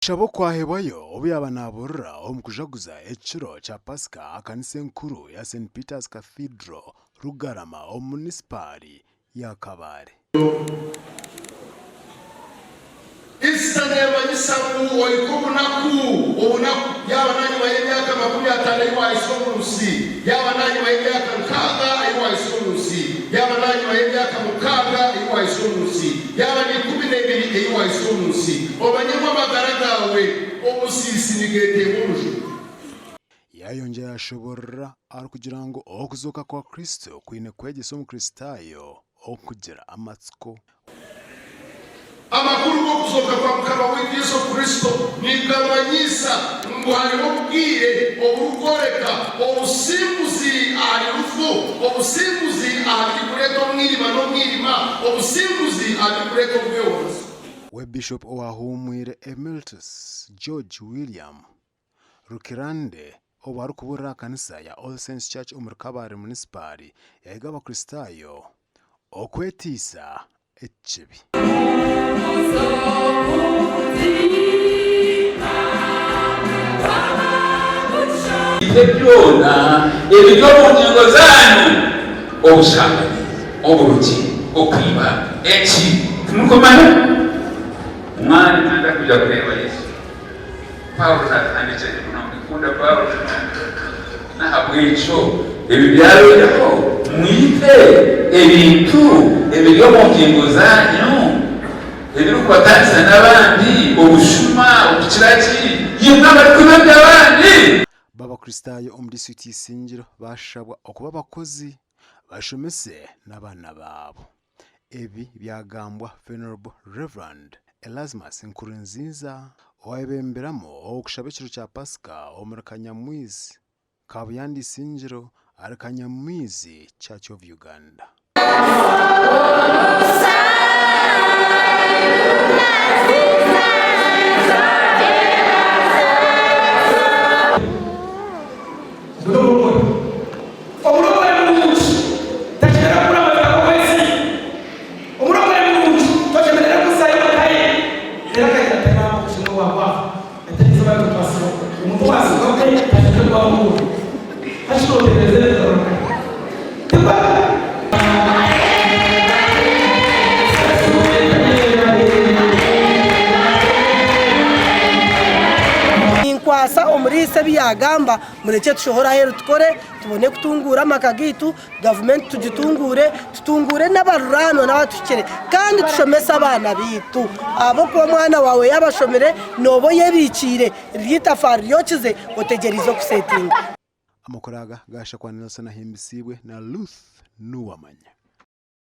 Okushabo kwahebayo obyaba naburra omukujaguza ekiro kya Pasika akanisa enkuru ya St. Peter's Cathedral Rugarama omunicipali ya Kabare. Isitane banyisamu oikubunaku obunaku yaba nanyi bayemyaka 50 iwa isumurusi yaba nanyi bayemyaka 6 iwa isumurusi yaba nanyi bayemyaka 6 iwa isumurusi yaba ni 12 iwa isumurusi obanyamwa bagaragawe omusisi nigete muruju yayonje yashoborra kugira ngo okuzuka kwa Kristo kwine kwegesa omukristayo okugira amatsiko. Amakuru go kuzoka kwa mukama w'Yesu Kristo nigabanyisa ngo harimo bwire obukoreka obusimbuzi ari rufu obusimbuzi ari kureto mwirima no mwirima obusimbuzi ari kureto bwewozi. We Bishop owahumwire Emeritus George William Rukirande obari kuburra kanisa ya All Saints Church omurukabare municipali yahiga abakristayo okwetisa ekibi. Byona ebyo mu ngingo zanyu obusambanyi oburuki okwiba eki tumukomana umwani nanda kujya kureba Yesu Paulo atanditse n'ukunda Paulo nahabwico ebi byabereho mwite ebintu ebyo mu ngingo zanyu ebiri kubatanisa n'abandi obushuma obukiraki yimwe bari kubabya abandi. Babakristayo omudisiti singiro bashabwa okuba abakozi bashomese n'abana babo. Ebi byagambwa Venerable Reverend Erasmus Nkurunziza owayebemberamo okushaba ekiro kya Pasika omurukanyamwizi Kabuyandi singiro arakanyamwizi Church of Uganda. Kwasa omurise byagamba mureke tushohora hero tukore tubone kutungura makagitu government tutungure n'abarurano n'abatukere kandi tushomesa abana bitu abo kwa mwana wawe yabashomere nobo yebikire ryitafari yokize otegerizo kusetinga. Amakuraga gasha kwa Nelson ahimbisibwe na Ruth Nuwamanya.